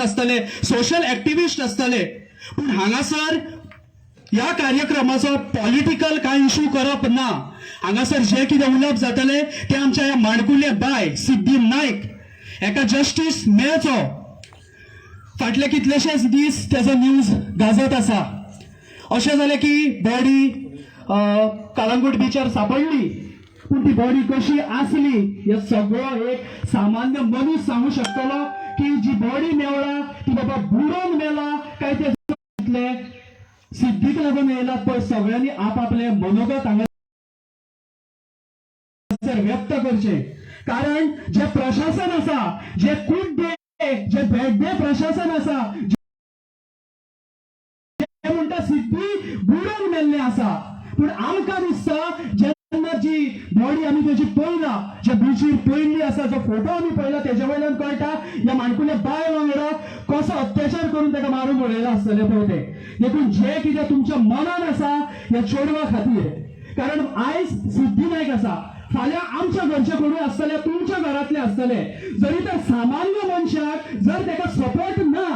असतले, social activist असतले, पण हांगासर ह्या कार्यक्रमाचो पॉलिटिकल कांय इशू करप ना. हांगासर जे कितें उलोवप जातले ते आमच्या ह्या माणकुले बाय सिद्धी नायक एका जस्टीस मेळचो. फाटले कितलेशेच दीस त्याचो न्यूज गाजत आसा. अशें जालें की बॉडी कळंगूट बीचार सापडली, पण ती बॉडी कशी आसली हे सगळो एक सामान्य मनीस सांगू शकतलो की जी बॉडी मेवळा ती बाबा बुडोवन मेला काय ते सिद्धीक लागून येयला. पण सगळ्यांनी आपापले मनोगत हांगा व्यक्त करचे. कारण जे प्रशासन आसा, जे गुड डे जे बॅड डे प्रशासन आसा, जे म्हणटा सिद्धी बुडोवन मेल्ले आसा. पण आमकां दिसता जेन्ना जी बॉडी आमी तेजी पळयला, जे बिचीर पडली आसा, जो फोटो आमी पळयला तेजे वयल्यान कळटा ह्या माणकुल्या बाय वांगडा कसो अत्याचार करून ताका मारून उडयला आसतले पळय ते. देखून जे कितें तुमच्या मनान आसा ह्या चेडवा खातीर, कारण आयज सिद्धी नायक आसा, फाल्यां आमच्या घरचे कोणूय आसतले, तुमच्या घरातले आसतले. जरी तर सामान्य मनशाक जर ताका सपोर्ट ना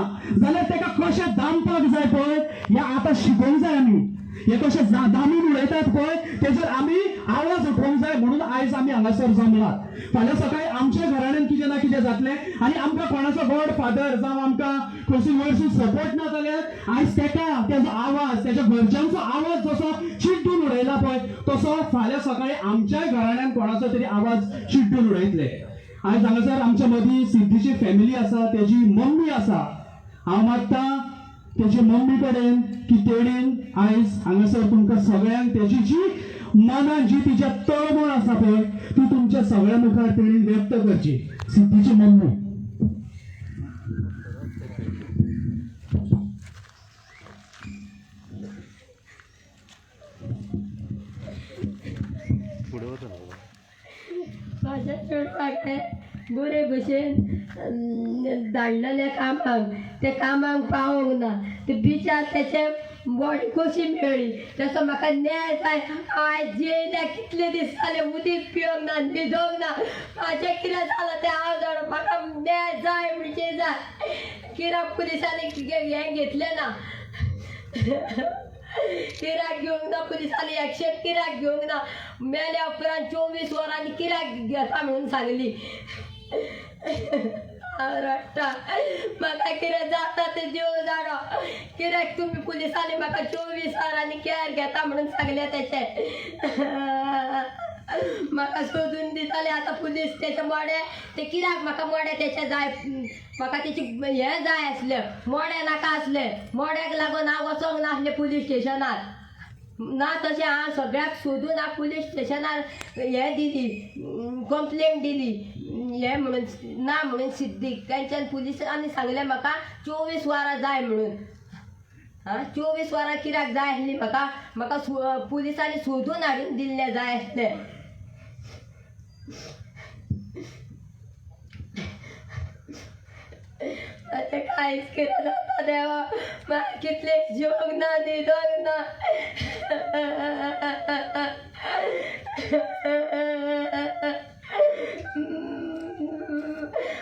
जाल्यार ताका कशें दामपाक जाय पळय हें आतां शिकोवंक जाय आमी. हे कशे दामून उडयतात पळय तेजेर आमी आवाज उठोवंक जाय. म्हणून आयज आमी हांगासर जमलात. फाल्यां सकाळी आमच्या घराण्यान कितें ना कितें जातलें आनी आमकां कोणाचो गॉड फादर जावं आमकां खंयसून वयरसून सपोर्ट ना जाल्यार आयज ताका तेजो आवाज, तेज्या घरच्यांचो आवाज जसो चिड्डून उडयला पळय तसो फाल्यां सकाळी आमच्याय घराण्यान कोणाचो तरी आवाज चिड्डून उडयतले. आयज हांगासर आमच्या मदीं सिद्धीची फॅमिली आसा, तेजी मम्मी आसा. हांव मागतां तेजे मम्मी कडेन की तेणेन आयज हांगासर तुमकां सगळ्यांक तेजी जी मनान जी तिच्या तळमळ आसा पळय ती तुमच्या सगळ्या मुखार तेणेन व्यक्त करची. सिद्धीची मम्मी. माझ्या चेडवाक बरे भशेन धाडलेले कामाक, ते कामाक पावोंक ना. ते बिचार तेचे बॉडी कशी मेळ्ळी तेचो म्हाका न्याय जाय. आयज जेयल्या कितले दीस जाले उदीक पिवंक ना, न्हिदोंक ना. म्हाजें कितें जालां तें हांव जाणा. म्हाका न्याय जाय म्हणजे जाय. कित्याक पुलिसांनी हें घेतलें ना, कित्याक घेवंक ना पुलिसांनी एक्शन, कित्याक घेवंक ना. मेल्या उपरांत 24 वरांनी कित्याक घेता म्हणून सांगली. हांव रडटा. म्हाका कितें जाता तें देव जाणा. कित्याक तुमी पुलिसांनी म्हाका 24 वरांनी कॅर घेता म्हणून सांगलें तेचें. म्हाका सोदून दिताले आतां पुलीस तेचे मोडे. ते कित्याक म्हाका मोडे तेचे जाय. म्हाका तेची हें जाय आसलें, मोडे नाका आसले. मोड्याक लागून हांव वचोंक नासलें पुलीस स्टेशनार. ना तशें हांव सगळ्याक सोदून हांव पुलीस स्टेशनार हें दिली, कंप्लेंट दिली. हें म्हणून ना म्हणून सिद्धीक तेंच्यान पुलिसांनी सांगलें म्हाका 24 वरां जाय म्हणून. 24 वरां कित्याक जाय आसलीं म्हाका. म्हाका पुलिसांनी सोदून हाडून दिल्लें जाय आसलें. आतां कांयच कितें जाता देवा. म्हाका कितले जेवंक ना, न्हिदोंक ना.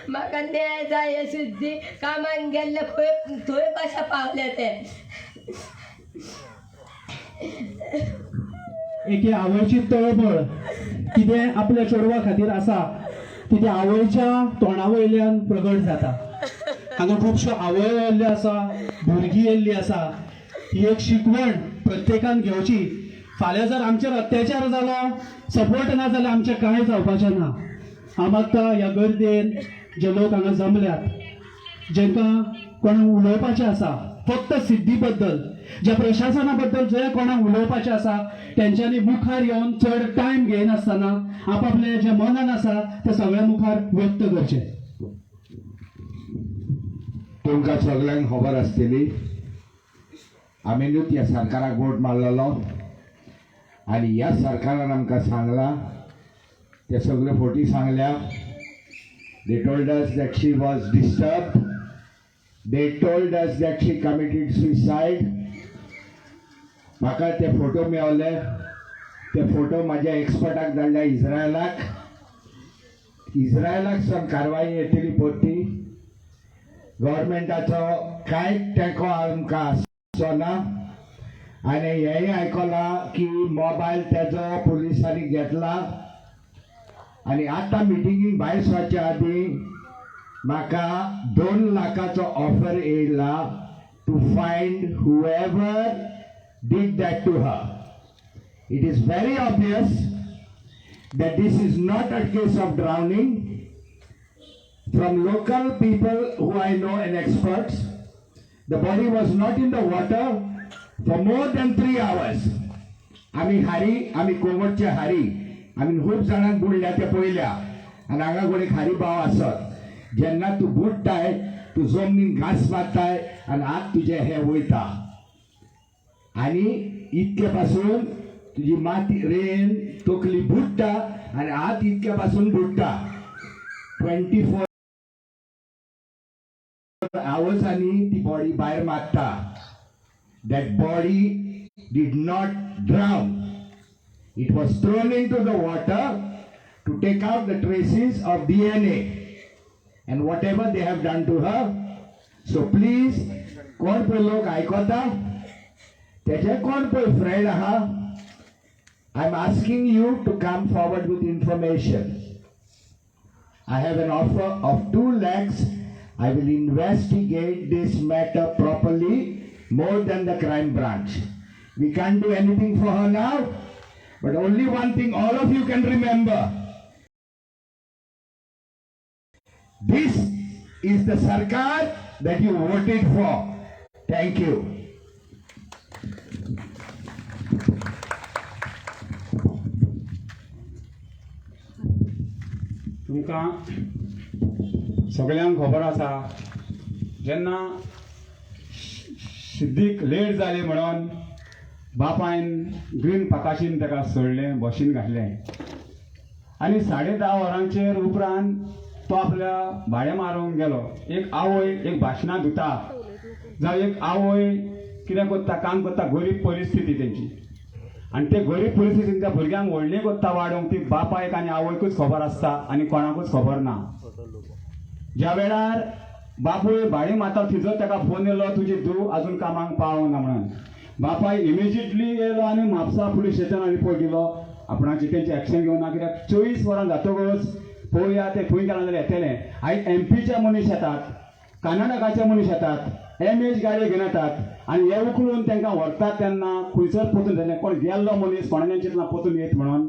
म्हाका न्याय जाय. सिद्धी कामाक गेल्ले थंय कशें पावले ते. एके आवयची तळमळ कितें आपल्या चेडवा खातीर आसा ती त्या आवयच्या तोंडा वयल्यान प्रगट जाता. हांगा खुबश्यो आवय येयल्ल्यो आसा, भुरगीं येयल्ली आसा. ही एक शिकवण प्रत्येकान घेवची. फाल्यां जर आमचेर अत्याचार जालो, सपोर्ट ना जाल्यार आमचें कांय जावपाचें ना. हांव मागतां ह्या गर्देन जे लोक हांगा जमल्यात, जेंकां कोणाक उलोवपाचें आसा फक्त सिद्धी बद्दल, ज्या प्रशासना बद्दल जे कोणाक उलोवपाचें आसा तेंच्यांनी मुखार येवन चड टायम घेयनासतना आपापले जे मनान आसा ते सगळ्या मुखार व्यक्त करचें. तुमकां सगळ्यांक खबर आसतली आमीनूच ह्या सरकाराक वोट मारलेलो आनी ह्या सरकारान आमकां सांगला ते सगळे फोटी सांगल्या. They told us that she was disturbed. They told us that she committed suicide. म्हाका ते फोटो मेवले. ते फोटो म्हाज्या एक्सपर्टाक धाडल्या इस्रायलाक. इस्रायलाक सावन कारवाई येतली पडटी. गव्हर्मेंटाचो कांय तेंको आमकां आसना आनी हेंय आयकलां की मोबायल तेजो पुलिसांनी घेतला आनी आतां मिटिंगेक भायर सरच्या आदीं म्हाका 2 लाखाचो ऑफर येयला to find however did that to her. It is very obvious that this is not a case of drowning. From local people who I know and experts, the body was not in the water for more than 3 hours. आम्ही कोंगडचे हारी आम्ही खूप जाणांक बुडल्या ते पळयल्या आनी हांगा कोणी खारी भाव आसत जेन्ना तूं बुडटाय तूं जमनीन घास मारताय आनी हात तुजे हे वयता आनी इतके पासून तुजी माती रेन तकली बुडटा आनी हात इतके पासून बुडटा 24 आवर्सांनी ती बॉडी भायर मारता. That body did not drown. It was thrown into the water to take out the traces of DNA and whatever they have done to her. So please, कोण पळय लोक आयकता तेजे कोण पळय फ्रेंड आहा I'm asking you to come forward with information. I have an offer of 2 lakhs. I will investigate this matter properly, more than the crime branch. We can't do anything for her now, but only one thing all of you can remember. This is the Sarkar that you voted for. Thank you. तुमकां सगळ्यांक खबर आसा जेन्ना सिद्धीक late जाली म्हणून बापायन green पाकाशीन ताका सोडलें बशीन घातलें आनी 10:30 वरांचेर उपरांत तो आपल्या भाडें मारूंक गेलो. एक आवय एक भाशणां दिता जावं एक आवय कितें करता काम करता गरीब परिस्थिती तेंची आनी ते गरीब परिस्थितीन त्या भुरग्यांक व्हडली कोत्ता वाडोवंक ती बापायक आनी आवयकूच खबर आसता आनी कोणाकूच खबर ना. ज्या वेळार बापूय भाडी माता तिजो ताका फोन येयलो तुजी धूव आजून कामाक पावना म्हणून बापाय इमिजिएटली येयलो आनी म्हापसा पुलीस स्टेशनार रिपोर्ट दिलो आपणाची तेंची एक्शन घेवना कित्याक 24 वरां जातकच पळोवया ते खंय गेला जाल्यार येतलें. आयज एमपीचे मनीस येतात कर्नाटकाचे मनीस येतात एमएच गाडयो घेवन येतात आनी हे उखलून तांकां व्हरतात तेन्ना खंयसर पोतून जालें कोण गेल्लो मनीस कोणाच्या चिंतला पोतून येत म्हणून.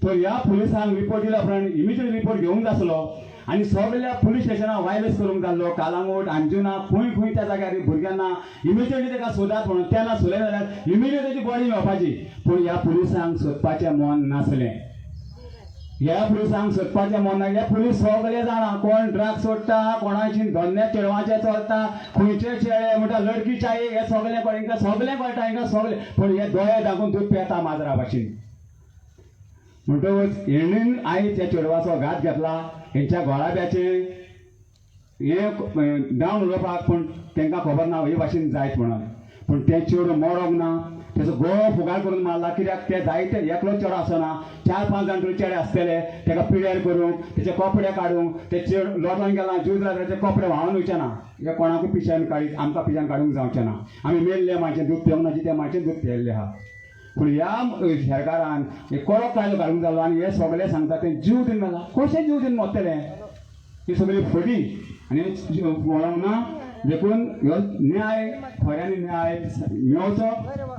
तर ह्या पुलिसांक रिपोर्ट दिल्या उपरांत इमिजिएट रिपोर्ट घेवंक जाय आसलो आनी सगळ्या पुलीस स्टेशनार वायलेंस करूंक जाल्लो कालांगूट अंजुना खंय खंय त्या जाग्यार भुरग्यांना इमिजिएटली ताका सोदात म्हणून तेन्ना सोदलें जाल्यार इमिजिएट ताची बॉडी मेळपाची. पूण ह्या पुलिसांक सोदपाचें मन नासलें. ह्या पुलिसांक सोदपाचें मन ना. हे पुलीस सगळे जाणा कोण ड्रग्स सोडटा कोणाची धन्य चेडवांचे चलता खंयचे चेडे म्हणटा लडकी चाये हे सगळें कळटा हिंकां सगळें कळटा हिंकां सगळें. पूण हे दोळे धांकून दूद पेता माजरा भाशेन म्हणटकच हेणीन आयज त्या चेडवाचो घात घेतला. हेंच्या घोळाब्याचे हे डावन उलोवपाक पूण तांकां खबर ना हे भाशेन जायत म्हणून. पूण ते चेडो मरोंक ना तेजो गळो फुगार करून मारला कित्याक ते जायते एकलो चेडो आसना 4-5 जाण चेडे आसतले ताका पिड्यार करूंक तेचे कपडे काडूंक ते चेड लोटोन गेला जीव जाल्यार तेचे कपडे व्हांवन वयचे ना. हे कोणाकूय पिश्यान काडीत आमकां पिश्यान काडूंक जावचें ना. आमी मेल्ले माणशें दूद पिवंक ना जिते माणशें दूद पियेल्लें आहा. पूण ह्या सरकारान हे कडक कायदो घालूंक जालो आनी हे सगळे सांगता ते जीव दिन मेला. कशें जीव दिन मरतले ही सगळी फटी आनी वळोंक ना. देखून ह्यो न्याय खऱ्यांनी न्याय मेळचो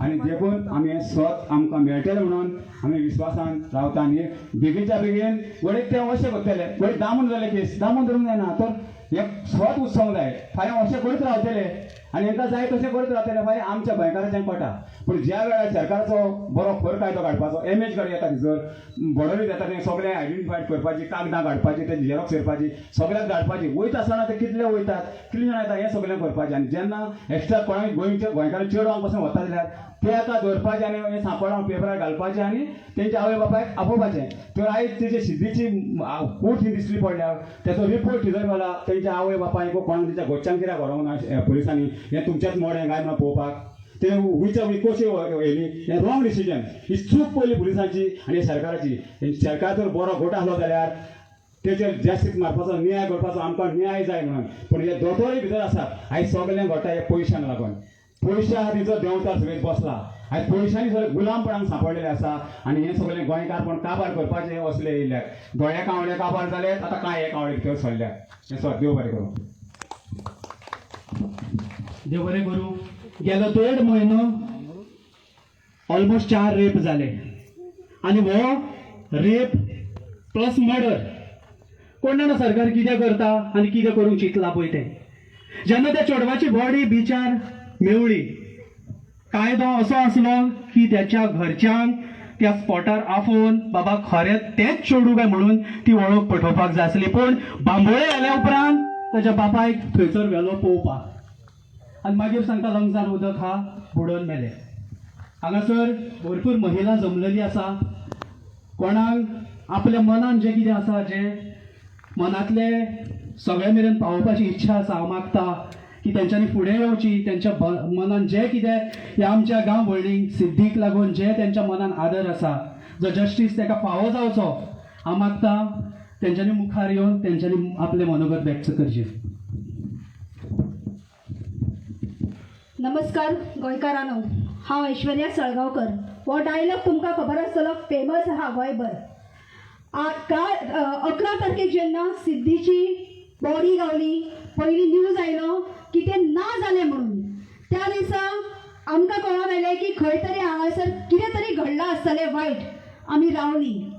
आनी देखून आमी स्वत आमकां मेळटले म्हणून आमी विश्वासान रावता. आनी बेगीच्या बेगीन वडीक ते अशें करतले वडीक दामून जाले केस दामून धरूंक जायना. तर हे स्वत उत्सव जाय फाल्यां अशें करीत रावतले आनी हांकां जाय तशें करीत रावतले फाल्यां आमच्या गोंयकारांच्यान पडटा. पूण ज्या वेळार सरकाराचो बरो खर कायदो काडपाचो एमएच गाडी येता थंयसर बॉर्डरीज येता थंय सगळें आयडेंटिफायड करपाची कागदां काडपाची तेजी झेरॉक्स करपाची सगळ्याक धाडपाची वयता आसतना ते कितले वयतात कितले जाण येता हें सगळें करपाचें. आनी जेन्ना एक्स्ट्रा कोणाक गोंयचे गोंयकार चेडो हांगा पासून वता जाल्यार ते आतां धरपाचें आनी हें सांपळावन पेपरार घालपाचें आनी तेंच्या आवय बापायक आपोवपाचें. तर आयज तेजे सिद्धीची कूट ही दिसली पडल्यार तेचो रिपोर्ट थिजर गेला तेंच्या आवय बापायक कोणाक तेच्या घरच्यांक कित्याक व्हरोंक ना पुलिसांनी हें तुमचेंच मोडें काय म्हणून पळोवपाक. ते खंयच्या कशी येयली हें रॉंग डिसिजन ही चूक पयली पुलिसांची आनी सरकाराची. सरकार जर बरो घोट आसलो जाल्यार तेचेर जास्तीत मारपाचो न्याय करपाचो आमकां न्याय जाय म्हणून पूण हे दोतोरय भितर आसात आयज सगळें घडटा हे पयशांक लागून पयशा खातीर देंवचार सगळें बसला आयज पयशांनी सगळे गुलामपणाक सांपडलेले आसा आनी हे सगळें गोंयकारपण काबार करपाचे असले येयल्यात दोळे कावळे काबार जाले आतां कांय हे कावळे भितर सरल्यात हे सर देव बरें करूं देव बरें करूं गेलो 1.5 म्हयनो ऑलमोस्ट 4 रेप जाले आनी हो रेप प्लस मर्डर कोण जाणा सरकार कितें करता आनी कितें करूंक चिंतला पळय तें जेन्ना त्या चेडवाची बॉडी बिचार मेवळी कायदो असो आसलो की त्याच्या घरच्यांक त्या स्पॉटार आफोवन बाबा खरेंच तेच चेडू काय म्हणून ती वळख पठोवपाक जाय आसली पूण बांबोळे आल्या उपरांत ताच्या बापायक थंयसर व्हेलो पळोवपाक आनी मागीर सांगता लंग्सार उदक हा बुडोवन मेले हांगासर भरपूर महिला जमलेली आसा कोणाक आपल्या मनान जें कितें आसा जें मनांतले सगळे मेरेन पावोवपाची इच्छा आसा हांव मागता की तेंच्यांनी फुडें येवची तेंच्या मनान जें कितें ह्या आमच्या गांव भयणीक सिद्धीक लागून जें तेंच्या मनान आदर आसा जो जस्टीस ताका फावो जावचो हांव मागता तेंच्यांनी मुखार येवन तेंच्यांनी आपलें मनोगत व्यक्त करचें. नमस्कार गोंयकारांनो हांव ऐश्वर्या सळगांवकर. हो डायलॉग तुमकां खबर आसतलो फेमस आहा गोंयभर. 11 तारखेक जेन्ना सिद्धीची बॉडी गावली पयली न्यूज आयलो की ते ना जालें म्हणून त्या दिसा आमकां कळोन आयलें की खंय तरी हांगासर कितें तरी घडलां आसतलें वायट. आमी रावलीं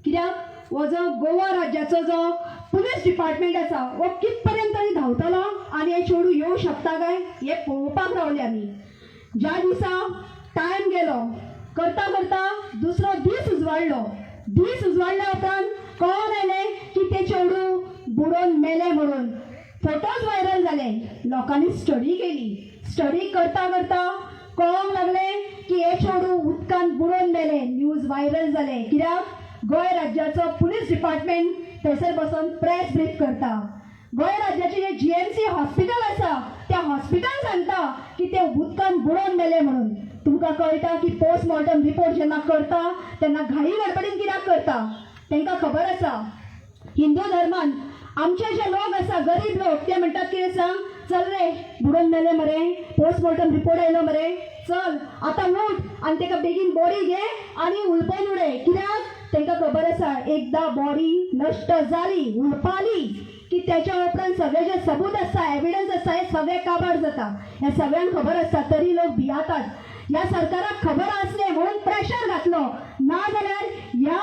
कित्याक हो जो गोवा राज्याचो जो पुलीस डिपार्टमेंट आसा हो कितपर्यंत तरी धांवतलो आनी हे चेडूं येवं शकता काय हे पळोवपाक रावले आमी. ज्या दिसा टायम गेलो करता करता दुसरो दीस उजवाडलो. दीस उजवाडल्या उपरांत कळोन आयलें की ते चेडूं बुडोवन मेलें म्हणून. फोटोज व्हायरल जाले लोकांनी स्टडी केली. स्टडी करता करता कळोंक लागलें की हे चेडूं उदकांत बुडोवन मेलें. न्यूज व्हायरल जाले कित्याक गोंय राज्याचो पुलीस डिपार्टमेंट थंयसर बसून प्रेस ब्रीफ करता. गोंय राज्याचे जे GMC हॉस्पिटल आसा त्या हॉस्पिटल सांगता की ते उदकांत बुडोवन मेले म्हणून. तुमकां कळटा की पोस्टमॉर्टम रिपोर्ट जेन्ना करता तेन्ना घाई गडबडीन कित्याक करता. तांकां खबर आसा हिंदू धर्मान आमचे जे लोक आसा गरीब लोक ते म्हणटात कितें सांग चल रे बुडोवन मेले मरे पोस्टमॉर्टम रिपोर्ट आयलो मरे चल आतां उठ आनी ताका बेगीन बॉडी घे आनी उलपन उडय. कित्याक तांकां खबर आसा एकदां बॉडी नश्ट जाली उलपाली की त्याच्या उपरांत सगळे जे सबूत आसता एविडन्स आसता हे सगळे काबार जाता. हे सगळ्यांक खबर आसता तरी लोक भियातात. ह्या सरकाराक खबर आसले म्हणून प्रेशर घातलो ना जाल्यार ह्या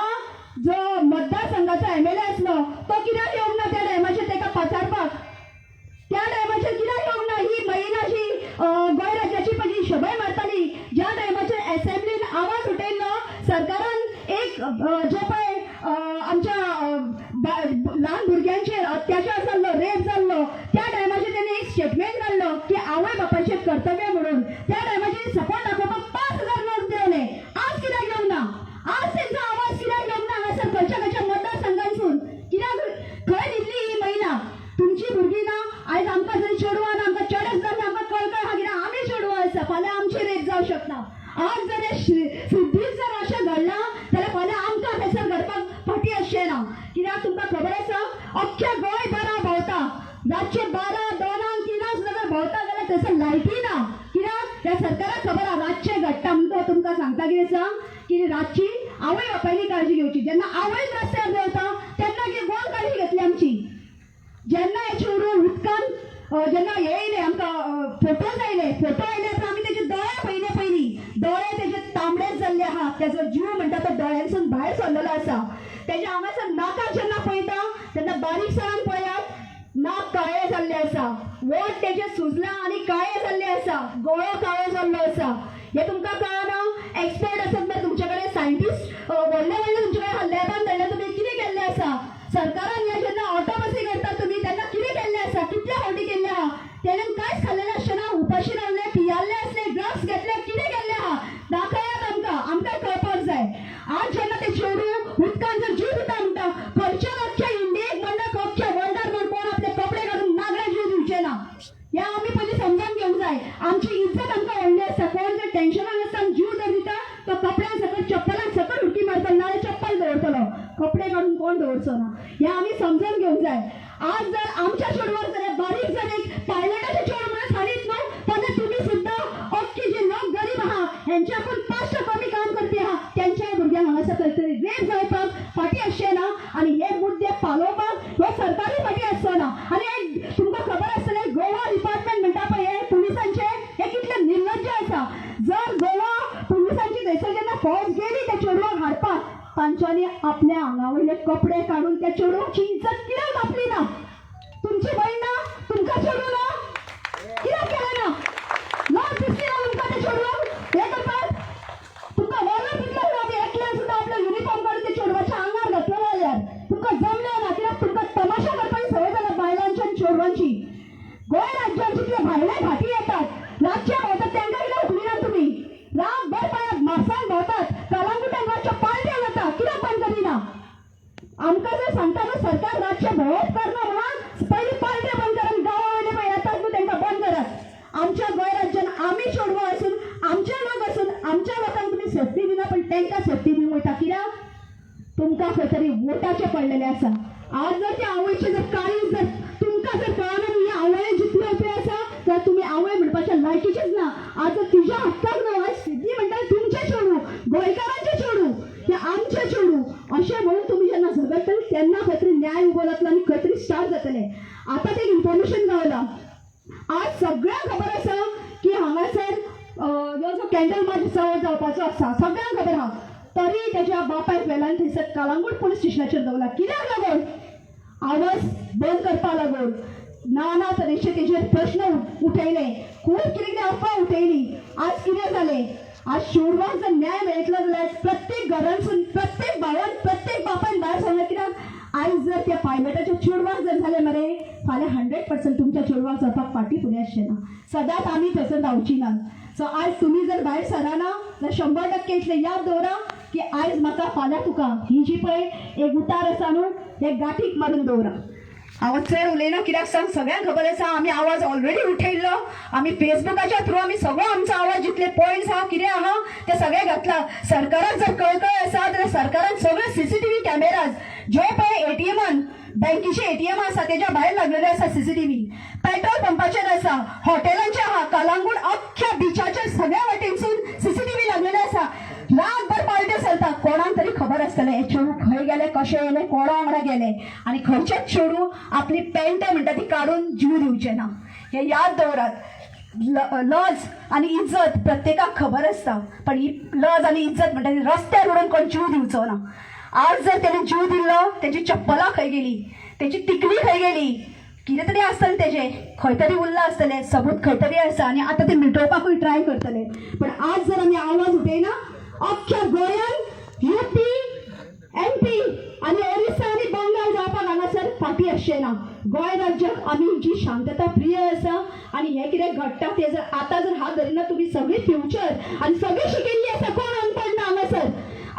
जो मतदारसंघाचो MLA आसलो तो कित्याक येवंक ना त्या टायमाचेर ताका पाचारपाक. त्या टायमाचेर कित्याक येवंक ना. ही महिला जी गोंय राज्याची पयली शोभय मारताली ज्या टायमाचेर असेंब्लीन आवाज उठयल्लो सरकारान एक जो पळय आमच्या ल्हान भुरग्यांचेर अत्याचार जाल्लो रेप जाल्लो त्या टायमाचेर तेणी एक स्टेटमेंट काडलो की आवय बापायचें कर्तव्य म्हणून. त्या टायमाचेर सपोर्ट दाखोवपाक 5,000 लोक देवले. आज कित्याक येवंक ना. आज तेंचो आवाज कित्याक येवंक ना हांगासर खंयच्या मतदारसंघांसून. कित्याक खंय न्हिदली ही महिला. तुमची भुरगीं ना आयज आमकां जरी चेडवां ना आमकां चेडेच जावन आमकां कळकळ आहा कित्याक आमी चेडवां आसा फाल्यां आमची रेप जावं शकना. आज जर सिद्धीत जर अशें घडलां जाल्यार फाल्यां आमकां थंयसर घडपाक फाटी आसचें ना. कित्याक तुमकां खबर आसा अख्ख्या गोंयभरा भोंवता रातचे 12, 2, 3 सुद्दां भोंवता जाल्यार थंयसर लायटी ना. कित्याक ह्या सरकाराक खबर आहा रातचें घडटा म्हणून तुमकां सांगता कितें सांग की रातची आवय बापायनी काळजी घेवची. जेन्ना आवयच रस्त्यार देंवता तेन्ना कोण काळजी घेतली आमची. जेन्ना हे चेडूं उदकांत जेन्ना हे येयले आमकां फोटो आयले तर आमी तेजे दोळे पयले पयलीं दोळे तेजे तांबडेच जाल्ले आहा. तेजो जीव म्हणटा तो दोळ्यांसून भायर सरलेलो आसा. तेज्या हांगासर नाकाक जेन्ना पळयता तेन्ना बारीकसाण पळयात नाक काळे जाल्ले आसा. वोट तेजे सुजलां आनी काळे जाल्ले आसा. गळो काळो जाल्लो आसा. हे तुमकां कळना. एक्सपर्ट आसत मरे तुमचे कडेन सायंटिस्ट व्हडले व्हडले तुमचे कडेन लॅबान धाडले तुमी कितें केल्लें आसा. सरकारान हे जेन्ना ऑटोपसी करता तुमी तेन्ना कितें केल्लें आसा कितल्या फावटी केल्लें आहा. तेणेन कांयच खाल्लेलें आसचेना. उपाशी रावले पियाल्ले असले ड्रग्स घेतले कितें केल्लें आहा दाखयात आमकां कळपाक जाय. आज जेन्ना ते चेडूं उदकान जर जीव दिता म्हणटा खंयच्या अख्ख्या इंडियेक म्हणटा अख्ख्या वर्ल्डार म्हण कोण आपले कपडे घालून नागडे जीव दिवचे ना. हे आमी पयलीं समजून घेवंक जाय. आमची इज्जत आमकां व्हडली आसता. कोण जर टेन्शनान आसता जीव जर दिता तो कपड्यां सकट चप्पलां सकट उडकी मारतलो नाल्यार चप्पल दवरतलो. कपडे काडून कोण तोंड दवरचो ना हे आमी समजून घेवंक जाय आज जर आमच्या चेडवाक जर बारीक जर एक पायलटाचे चेड म्हणून हाडीत न्हू तेन्ना तुमी सुद्दां अख्खी जे लोक गरीब आहा हेंच्याकून 5 कमी काम करपी आहा तेंच्याय भुरग्यांक हांगासर खंय तरी रेप जावपाक फाटी आसचे ना आनी हे मुद्दे पालोवपाक हो सरकारी फाटी आसचो ना आनी तुमकां खबर आसतलें गोवा डिपार्टमेंट म्हणटा पळय हे पुलिसांचे हे कितले निर्लज्ज आसा जर गोवा पुलिसांची थंयसर जेन्ना फौज गेली त्या चेडवाक हाडपाक तांच्यांनी आपल्या आंगावयले कपडे काडून त्या चेडवाची इज्जत कित्याक आपली ना तुमची बहीण ना तुमकां चेडूं ना कित्याक केलें ना लॉज दिसली ना तुमकां त्या चेडवाक हे करपाक तुमकां वॉलर कितलो आमी एकल्यान सुद्दां आपलो युनिफॉर्म काडून त्या चेडवाच्या आंगार घातलो जाल्यार तुमकां जमलें ना कित्याक तुमकां तमाशा करपाची संवय जाला बायलांची आनी चेडवांची गोंय राज्यात जितले भायले घाटी येतात रातचे भोंवतात तांकां कित्याक उखलिना तुमी रातभर पांयाक मार्सान भोंवतात कलांगुटान रातच्यो पार्ट्यो जाता कित्याक बंद करिना आमकां जर सांगता न्हू सरकार रातचे भोंवप करना म्हणून पयलीं पार्ट्यो बंद करात गांवा वयले पळय येतात न्हू तांकां बंद करात आमच्या गोंय राज्यान आमी चेडवां आसून आमचे लोक आसून आमच्या लोकांक तुमी सेफ्टी दिना पण तांकां सेफ्टी दिवंक वयता कित्याक तुमकां खंय तरी वोटाचे पडलेले आसा आज जर त्या आवयचे जर काळीज जर तुमकां जर कळना न्हू ही आवय जितली उपेग आसा तर तुमी आवय म्हणपाच्या लायकीचेच ना आज जर तुज्या हक्काक न्हू आज सिद्धी म्हणटा तुमचे चेडूं गोंयकारांचे चेडूं हे आमचे चेडूं अशें म्हणून तुमी जेन्ना झगडटले तेन्ना खंय तरी न्याय उबो जातलो आनी खंय तरी स्टार्ट जातलें आतां ते इन्फॉर्मेशन गावलां आज सगळ्यांक खबर आसा की हांगासर जो कॅन्डल मार्च जावपाचो आसा सगळ्यांक खबर आहा तरी त्याच्या बापायक वेल्यान थंयसर कलांगूट पुलीस स्टेशनाचेर दवरला कित्याक लागून आवाज बंद करपा लागून नाना तरेचे तेजेर प्रश्न उठयले खूब कितें कितें अफवा उठयली आज कितें जालें आज चेडवाक जर न्याय मेळटलो जाल्यार प्रत्येक घरांसून प्रत्येक भावान प्रत्येक बापायन भायर सरना कित्याक आयज जर त्या पायलटाच्या चेडवाक जर जालें मरे फाल्यां 100% तुमच्या चेडवाक जावपाक फाटीं फुडें आसचें ना सदांच आमी थंयसर रावची ना सो आज तुमी जर भायर सराना जाल्यार 100% इतलें याद दवरा की आयज म्हाका फाल्यां तुका ही जी पळय एक उतार आसा न्हू ते गाठीक मारून दवरा हांव चड उलयना कित्याक सांग सगळ्यांक खबर आसा आमी आवाज ऑलरेडी उठयल्लो आमी फेसबुकाच्या थ्रू आमी सगळो आमचो आवाज जितले पॉयंट्स आहा कितें आहा ते सगळे घातला सरकाराक जर कळकळ आसा जाल्यार सरकारान सगळे CCTV कॅमेराज जे पळय ATMान बँकेचे ATM आसा तेच्या भायर लागलेले आसा CCTV पेट्रोल पंपाचेर आसा हॉटेलांचे आहा कलांगूट अख्ख्या बिचाचेर सगळ्या वाटेनसून CCTV लागलेले आसा रातभर पार्ट्यो चलता कोणाक तरी खबर आसतलें हे चेडूं खंय गेले कशें येले कोणा वांगडा गेले आनी खंयचेच चेडूं आपली पॅन्ट म्हणटा ती काडून जीव दिवचे ना हे याद दवरात लज आनी इज्जत प्रत्येकाक खबर आसता पण ही लज आनी इज्जत म्हणटा ती रस्त्यार उडोवन कोण जीव दिवचो ना आज जर तेणें जीव दिल्लो तेजी चप्पलां खंय गेली तेजी तिकली खंय गेली कितें तरी आसतलें तेजें खंय तरी उरलां आसतलें सबूत खंय तरी आसा आनी आतां तें मिटोवपाकूय ट्राय करतले पण आज जर आमी आवाज उठयना अख्ख्या गोंयान UP MP आनी ओरिसा आनी बंगाल जावपाक हांगासर फाटी आसचें ना गोंय राज्याक आमी जी शांतता प्रिय आसा आनी हें कितें घडटा तें जर आतां जर हात धरिना तुमी सगळीं फ्युचर आनी सगळीं शिकिल्लीं आसा कोण अनपड ना हांगासर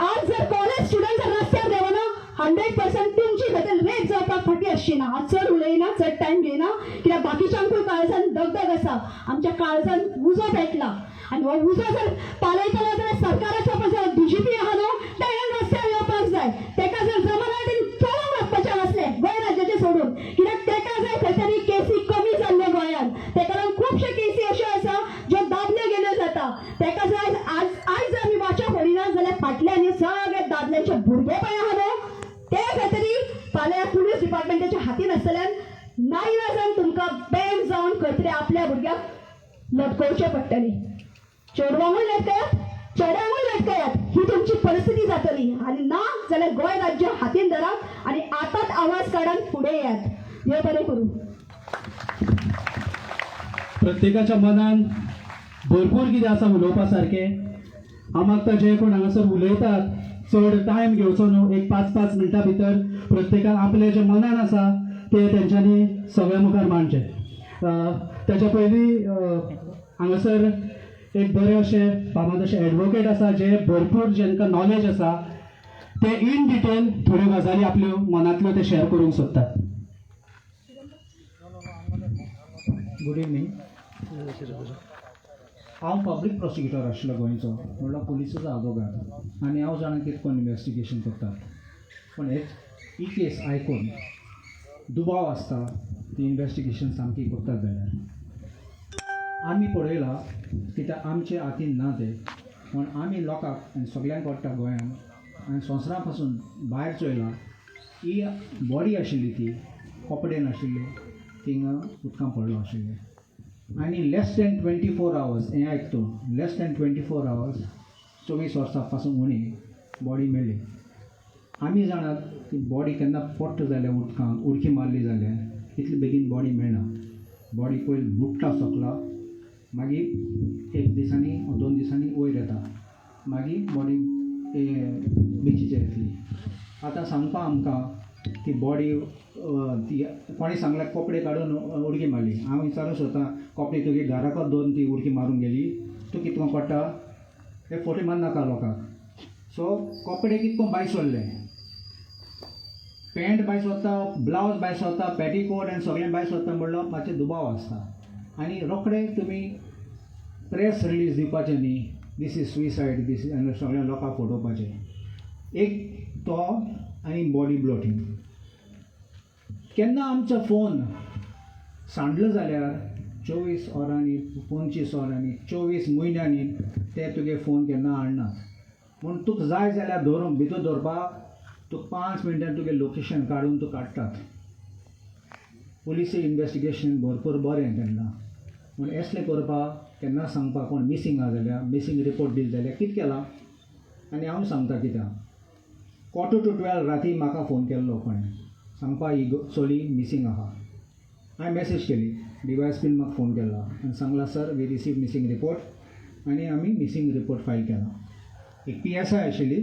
आज जर कॉलेज स्टुडंट जर रस्त्यार देवना 100% तुमची खातीर रेप जावपाक फाटी आसची ना हांव चड उलयना चड टायम घेयना कित्याक बाकीच्यांकूय काळजान दगदग आसा आमच्या काळजान उजो पेटला आनी हो उजो जर पालयतलो जाल्यार सरकाराचो पळय जो DGP आहा न्हू ताणें रस्त्यार येवपाक जाय तेका जर जमना तेणी चलोवंक वचपाचें नासलें गोंय राज्याचें सोडून कित्याक तेका जाय खंय तरी केसी कमी जाल्ल्यो गोंयांत तेका लागून खुबशे केसी अश्यो आसा ज्यो दादल्यो गेल्यो जाता तेका जाय आयज जर आमी वाचा फोडिना जाल्यार फाटल्यान सगळे दादल्यांचे भुरगे पळय आहा न्हू ते खंय तरी फाल्यां पुलीस डिपार्टमेंटाच्या हातीन आसतल्यान नाइलाजान तुमकां बँक जावन खंय तरी आपल्या भुरग्याक लटकोवचें पडटलें चेडवांकूय लटकयात चेड्यांकूय लटकयात ही तुमची परिस्थिती जातली आनी ना जाल्यार गोंय राज्य हातीन धरात आनी आतांच आवाज काडान फुडें येयात देव बरें करूं प्रत्येकाच्या मनान भरपूर कितें आसा उलोवपा सारकें हांव मागता जे कोण हांगासर उलयतात चड टायम घेवचो न्हू एक 5-5 मिनटां भितर प्रत्येकान आपले जे मनान आसा ते तेंच्यांनी सगळ्या मुखार मांडचें तेच्या पयलीं हांगासर एक बरे अशे फामाद अशे एडवोकेट आसा जे भरपूर जेंकां नॉलेज आसा ते इन डिटेल थोड्यो गजाली आपल्यो मनांतल्यो ते शेअर करूंक सोदतात गुड इवनिंग हांव पब्लीक प्रॉसिक्युटर आशिल्लो गोंयचो म्हणल्यार पुलिसाचो आदवोगाद आनी हांव जाणा कितें कोण इन्वेस्टिगेशन करता पण ही केस आयकून दुबाव आसता ती इन्व्हेस्टिगेशन सामकी करतात जाल्यार आमी पळयलां कित्याक आमचे हातीन ना ते पूण आमी लोकांक आनी सगळ्यांक वाडटा गोंयांत आनी संवसारा पासून भायर चोयलां ही बॉडी आशिल्ली ती कपडे नाशिल्ले थिंगा उदकां पडलो आशिल्ले आनी लेस दॅन 24 hours हें आयकतो लेस दॅन 24 hours 24 वर्सां पासून उणी बॉडी मेळ्ळी आमी जाणात ती बॉडी केन्ना पडट जाल्यार उदकांत उडकी मारली जाल्यार इतले बेगीन बॉडी मेळना बॉडी पयलीं बुडटा सकला मागीर 1 दिसांनी 2 दिसांनी वयर येता मागीर बॉडी बिचीचेर येतली आतां सांगपा आमकां ती बॉडी ती कोणी सांगल्यार कपडे काडून उडकी मारली हांव विचारूं सोदतां कपडे तुगे घराकच दोन ती उडकी मारूंक गेली तूं कितको पडटा ते फोटी मार नाका लोकांक सो कपडे कितको भायर सोडले पॅन्ट भायर सोदता ब्लावज भायर सोदता पेटीकोट आनी सगळें भायर सोदता म्हणल्यार मातशें दुबाव आसता आनी रोखडे तुमी प्रेस रिलीज दिवपाचें न्ही दीस इज सुइसायड दीस आनी सगळ्या लोकांक फटोवपाचें एक तो आनी बॉडी ब्लोटींग केन्ना आमचो फोन सांडलो जाल्यार 24 वरांनी 25 वरांनी 24 म्हयन्यांनी ते तुगे फोन केन्ना हाडनात पूण तुका जाय जाल्यार धरून भितर दवरपाक तुका 5 मिनटान तुगे लोकेशन काडून तूं काडटात पुलिस इन्व्हेस्टिगेशन भरपूर बरें तेन्ना पूण असलें करपाक केन्ना सांगपाक कोण मिसींग आहा जाल्यार मिसींग रिपोर्ट दिली जाल्यार कितें केलां आनी हांव सांगता कित्याक 11:45 राती म्हाका फोन केल्लो कोणें सांगपा ही चली मिसींग आहा हांवें मॅसेज केली DYSPन म्हाका फोन केला आनी सांगला sir we receive missing report आनी आमी मिसींग रिपोर्ट फायल केला एक PSI आशिल्ली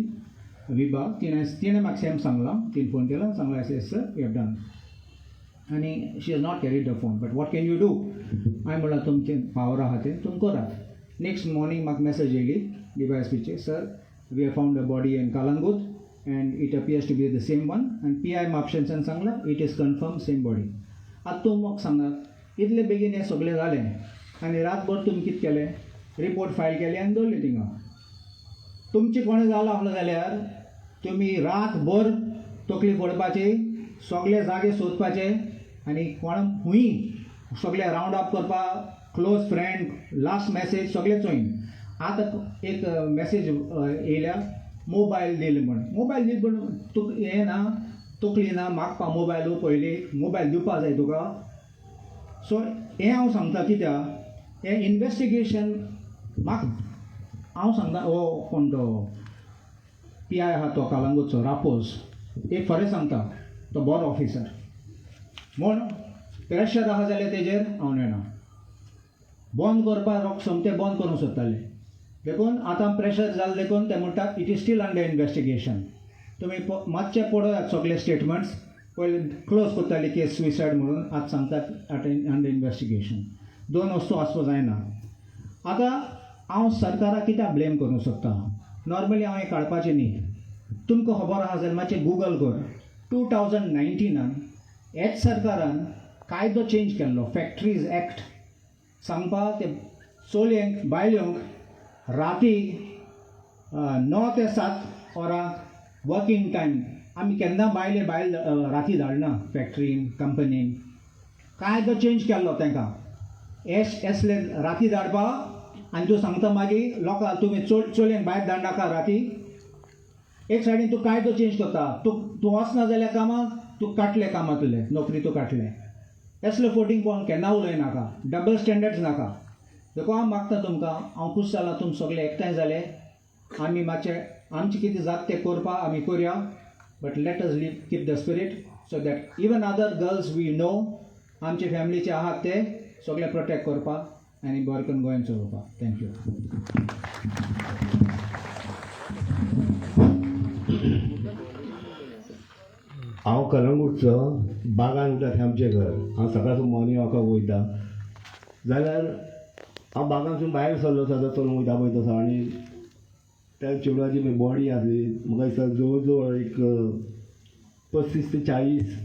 विभा तिणें म्हाका सेम सांगला तिणें फोन केला सांगला yes sir we have done आनी she has not carried the phone but what can you do हांवें म्हणलां तुमचे पावर आहा ते तुमी करात नेक्स्ट मॉर्निंग म्हाका मॅसेज येयली DYSPचे sir we have found a body in Calangute and it appears to be the same one and PI options सांगला it is confirmed same body आतां तूं म्हाका सांगात इतले बेगीन हें सगळें जालें आनी रातभर तुमी कितें केलें रिपोर्ट फायल केली आनी दवरली थिंगा तुमचें कोणें जालां आसलें जाल्यार तुमी रातभर तकली फोडपाची सगळे जागे सोदपाचे आनी कोण खूंय सगळे रावंड अप करपाक क्लोज फ्रेंड लास्ट मॅसेज सगळे चोयन आतां एक मॅसेज येयल्या मोबायल दिले म्हण मोबायल दिले पूण तुका हें ना तकली ना मागपा मोबायल पयलीं मोबायल दिवपा जाय तुका सो हें हांव सांगता कित्याक हें इन्व्हेस्टिगेशन म्हाका हांव सांगता हो कोण तो PI आहा तो कालंगूटचो रापोस एक खरें सांगता तो बरो ऑफिसर म्हूण प्रेशर आहा जाल्यार तेजेर हांव नेना बंद करपाक रोख सोमतें बंद करूंक सोदतालें देखून आतां प्रेशर जालें देखून ते म्हणटा it is steel under investigation तुमी मातशें पळयात सगळे स्टेटमेंट्स पयलीं क्लोज करताली केस सुइसायड म्हणून आतां सांगतात अंडर इन्व्हेस्टिगेशन दोन वस्तू आसपाक जायना आतां हांव सरकाराक कित्याक ब्लेम करूंक सोदता नॉर्मली हांव हें काडपाचें न्ही तुमकां खबर आहा जाल्यार मातशें गुगल कर 2019 हेच सरकारान कायदो चेंज केल्लो फॅक्टरीज एक्ट सांगपा ते चलयांक बायल्यांक राती 9 ते 7 वरांक वर्किंग टायम आमी केन्ना बायले भायर राती धाडना फॅक्टरीन कंपनीन कायदो चेंज केल्लो तांकां असले राती धाडपाक आनी तूं सांगता मागीर लोकां तुमी चलयांक भायर धाडनाका राती एक सायडीन तूं कायदो चेंज करता तूं वचना जाल्यार कामाक तूं काटले कामांतले नोकरी तूं काटले असले फोटींग पळोवन केन्ना उलयनाका डबल स्टँडर्ड्स नाका देखून हांव मागता तुमकां हांव खूश जालां तुमी सगळे एकठांय जाले आमी मातशें आमचें कितें जाता तें करपाक आमी करया but let us live keep the spirit so that even other girls we know आमचे फॅमिलीचे आहात ते सगळे प्रोटेक्ट करपाक आनी बरें करून गोंयांत चलोवपाक थँक्यू हांव कलंगूटचो बागान उरता थंय आमचें घर हांव सकाळचो मॉर्निंग वॉकाक वयता जाल्यार हांव बागानसून भायर सरलो सदां चलून वयता पळय तसो आनी त्या चेडवाची बॉडी आसली म्हाका दिसता जवळ जवळ एक 35 ते 40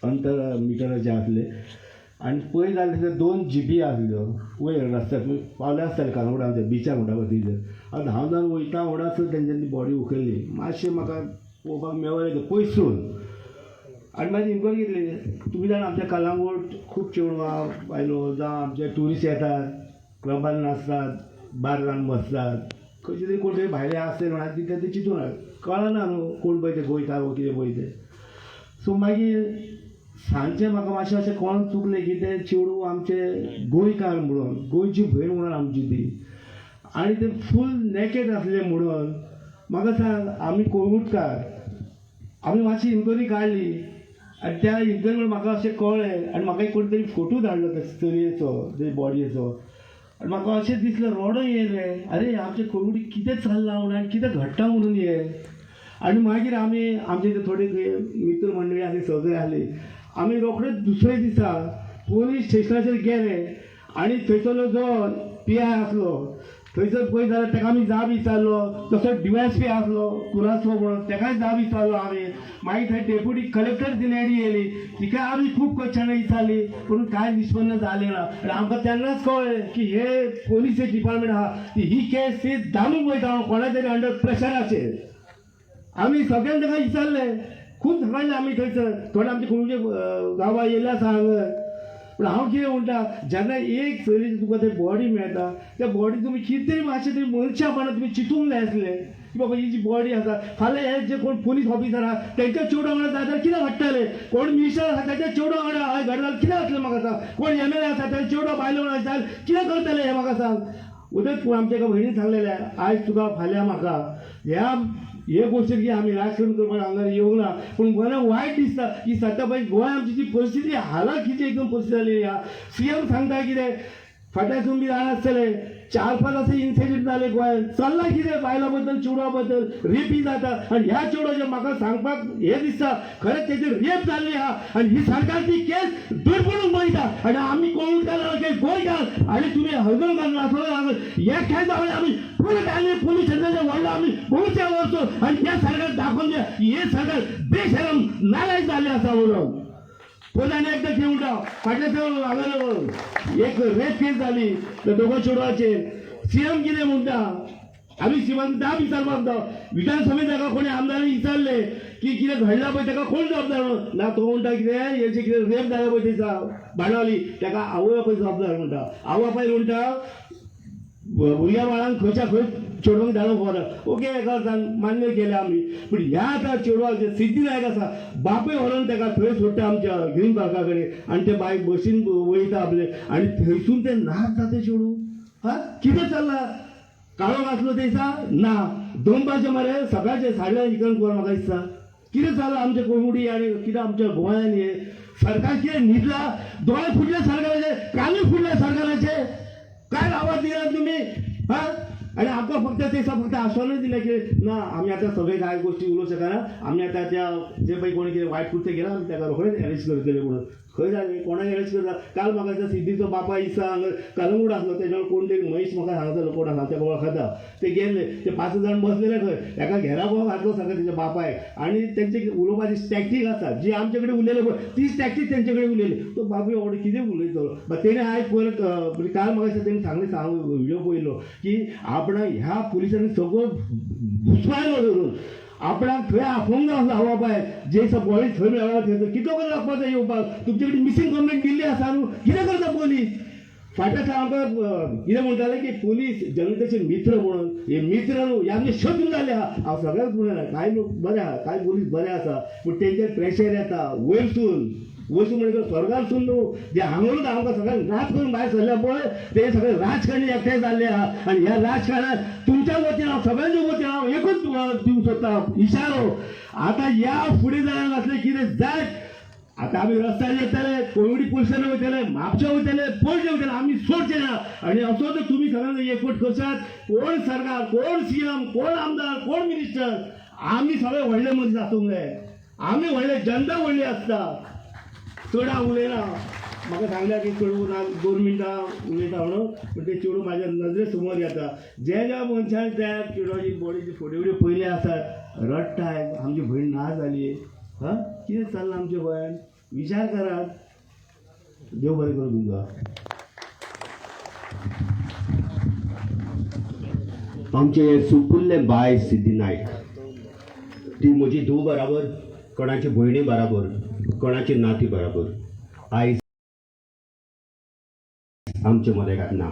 अंतर मिटराचे आसले आनी पयर जाले थंय 2 जिपी आसल्यो वयर रस्त्यार पावले आसताले कालंगूट आमच्या बिचार म्हणटा पळय थंयसर आतां हांव जावन वयता म्हणच तेंच्यांनी बॉडी उखल्ली मातशें म्हाका पळोवपाक मेळ्ळें पयसून आनी मागीर इन्क्वायरी घेतली. तुमी जाणा आमच्या कलंगूट खूब चेडवां बायलो जावं आमचे ट्युरिस्ट येतात, क्लबान नाचतात, बार्रान बसतात, खंयचे तरी कोण तरी भायले आसले म्हणून तिथे ते चिंतून कळना न्हू कोण पळय ते गोंयकार वो कितें पळय ते. सो मागीर सांजचें म्हाका मातशें अशें कळोन चुकलें की ते चेडूं आमचे गोंयकार म्हणून, गोंयची भयण म्हणून आमची ती, आनी ते फूल नेकेड आसले म्हणून म्हाका सांग आमी कोळंगूटकार, आमी मातशी इन्क्वायरी काडली आनी त्या इन्क्वायरीन म्हाका अशें कळ्ळें आनी म्हाका एक कोण तरी फोटो धाडलो त्या चलयेचो, ते बॉडयेचो, आनी म्हाका अशें दिसलें रडो येयलें, अरे आमचे कोळंगूट कितें चल्लां म्हणून आनी कितें घडटा म्हणून हे. आनी मागीर आमी आमचे ते थोडे मित्र मंडळी आसली सगळे आसली, आमी रोखडेच दुसरे दिसा पोलीस स्टेशनाचेर गेले आनी थंयसरलो जो PI आसलो थंयसर पळय जाल्यार ताका आमी जाब विचारलो, तसो DYSP आसलो कुरासो म्हणून ताकाय जाब विचारलो आमी. मागीर थंय डेप्युटी कलेक्टर ती लेडी येयली, तिका आमी खूब क्वेश्चनां विचारली पूण कांय निष्पन्न जालें ना. आनी आमकां तेन्नाच कळ्ळें की हे पोलीस डिपार्टमेंट आहा ही केस ती दामूक वयता कोणा तरी अंडर प्रेशराचेर. आमी सगळ्यांक ताका विचारलें, खूब सकाळीं आमी थंयसर थोडे आमचे कोणूचे गांवां येयले आसा हांगा. पूण हांव कितें म्हणटा, जेन्ना एक चलयेची तुका ते बॉडी मेळटा त्या बॉडी तुमी कितें तरी मातशें तरी मनशापणां तुमी चिंतूंक जाय आसलें की बाबा ही जी बॉडी आसा फाल्यां हे जे कोण पोलीस ऑफिसर आहा तेंच्या चेडवा वांगडा जाल्यार कितें घडटलें, कोण मिनिस्टर आसा तेच्या चेडवा वांगडा हय घडटा कितें जातलें म्हाका सांग, कोण MLA आसा तेच्या चेडवा बायलो वांगडा जाल्यार कितें करतले हें म्हाका सांग. उदक पूण आमच्या एका भयणीन सांगलेलें आयज तुका फाल्यां म्हाका ह्या हे गोश्टी की आमी राजकारण करपाक हांगा येवंक ना, पूण मला वायट दिसता की सद्या पळय गोंय आमची जी परिस्थिती हालाकीची एकदम परिस्थिती जाली आहा. CM सांगता कितें फाटल्यासून बी जाण आसतले 4-5 असे इन्सिडेंट जाले गोंयांत, चल्ला कितें बायलां बद्दल चेडवा बद्दल रेपी जाता आनी ह्या चेडवाचें म्हाका सांगपाक हें दिसता खरेंच तेजेर रेप जाल्ली आहा आनी ही सरकार ती केस दुडपणूक पळयता आनी आमी कोळंगूटकार गोंयकार आनी तुमी हळदून घालून आसलो हे खेळ जावन आमी पुलीस आनी पोलीस स्टेशनाचेर व्हडलो आमी बहुते वर्सो आनी ह्या सरकार दाखोवन दे हे सरकार बेशरम नालायक जाल्लें आसा म्हणून. पोलांनी एकदा घेऊन टाक फाटल्या हांगा एक रेप केस जाली त्या दोघा चेडवाचेर. CM कितें म्हणटा, आमी सीमान जाब विचारपाक विधानसभेत ताका कोणी आमदारांनी विचारले की कितें घडलां पळय ताका कोण जबाबदार म्हणून ना, तो म्हणटा कितें हेजे कितें रेप जालें पळय थंयसा बाणावली ताका आवय बापाय जबाबदार म्हणटा. आवय बापाय म्हणटा भुरग्या बाळांक खंयच्या खंय चेडवांक धाडप बरं, ओके करता मान्य केलें आमी. पूण ह्या आतां चेडवाक जे सिद्धीनायक आसा बापूय व्हरोन ताका थंय सोडटा आमच्या ग्रीन पार्का कडेन आनी ते बायक बसीन वयता आपले आनी थंयसून ते नाचता ते चेडूं. हा कितें चल्लां, काळोख आसलो थंयसा ना, दनपारचे मरे सकाळचे 11:30 इकरण कर म्हाका दिसता. कितें चल्लां आमच्या कोंगुडी आनी कितें आमच्या गोंयांत हे सरकार कितें न्हिदला, दोळे फुटले सरकाराचे, कानूय फुटले सरकाराचे, काय आवाज दिला तुम्ही हा. आणि आमकां फक्त ते फक्त आश्वासन दिलें की ना आमी आतां सगळे कांय गोश्टी उलोवंक शकना, आमी आतां त्या जे पळय कोणी कितें वायट कृत्य केलां आमी ताका रोखडेच अरेस्ट करतले म्हणून. खंय जालें कोणाक अरेस्ट करता. काल म्हाका त्या सिद्धीचो बापाय दिसता हांगा कलंगूट आसलो तेच्या कोण तरी महेश म्हाका सांगतालो कोण आसा तेका वळखता, ते गेल्ले ते 5 जाण बसलेले खंय ताका घेराबो घातलो सगळें तेच्या बापाय आनी तेंचे उलोवपाची टॅक्टीक आसा जी आमचे कडेन उलयले पळय तीच टॅक्टीक तेंचे कडेन उलयली. तो बापूय व्हडलो कितें उलयतलो. तेणें आयज परत काल म्हाका तेणें सांगलें व्हिडिओ पळयलो की आपणाक ह्या पुलिसांनी सगळो घुसपायलो धरून आपणाक थंय आफोंक जाय आसलो आवय बाय जे बॉडी थंय मेळ्ळा थंय कितें करून लागपाचो येवपाक. तुमचे कडेन मिसींग कंप्लेंट दिल्ली आसा न्हू, कितें करता पोलीस. फाटल्या आमकां कितें म्हणटाले की पोलीस जनतेचे मित्र म्हणून, हे मित्र न्हू हे आमचे शत्रू जाले आहा. हांव सगळ्यांक म्हणना कांय लोक बरे आहा कांय पोलीस बरे आसा पूण तेंचेर प्रेशर येता वयरसून म्हणजे स्वर्गारसून न्हू जे हांगून आमकां सगळ्यांक राज करून भायर सरल्या पळय ते सगळे राजकारणी एकठांय जाल्ले आहा. आनी ह्या राजकारणात तुमच्या वतीन हांव सगळ्यांच्या वतीन हांव एकूच दिवंक सोदता इशारो, आतां ह्या फुडें जाय नासलें कितें जाय. आतां आमी रस्त्यार येतले, कोंगडी पुलिसांनी वयतले, म्हापशा वयतले, पणजे वयतले, आमी सोडचे ना. आनी असो जर तुमी सगळ्यांनी एकवट करशात, कोण सरकार, कोण CM, कोण आमदार, कोण मिनिस्टर, आमी सगळे व्हडले मनीस आसूंक जाय. आमी व्हडले जनता व्हडली आसता. चड उलयना म्हाका सांगल्या की चेडूं ना 2 मिनटां उलयता म्हणून, पूण ते चेडूं म्हाज्या नजरे समोर येता. ज्या मनशान त्या चेडवाची बॉडीचे फोटो बिडिओ पयले आसात रडटाय आमची भयण ना जाली. हा कितें चल्लां आमच्या गोंयांत विचार करात. देव बरें करूं तुमकां. आमचे सुकुल्ले बाय सिद्धी नायक ती म्हजी धूव बराबर कोणाची भयणी बराबर कोणाची ना ती बरोबर आयज आमचे मदेगात ना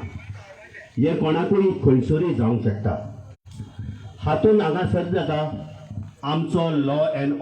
हे कोणाकूय खंयसरूय जावंक शकता हातून हांगा सद्य जाता आमचो लॉ अँड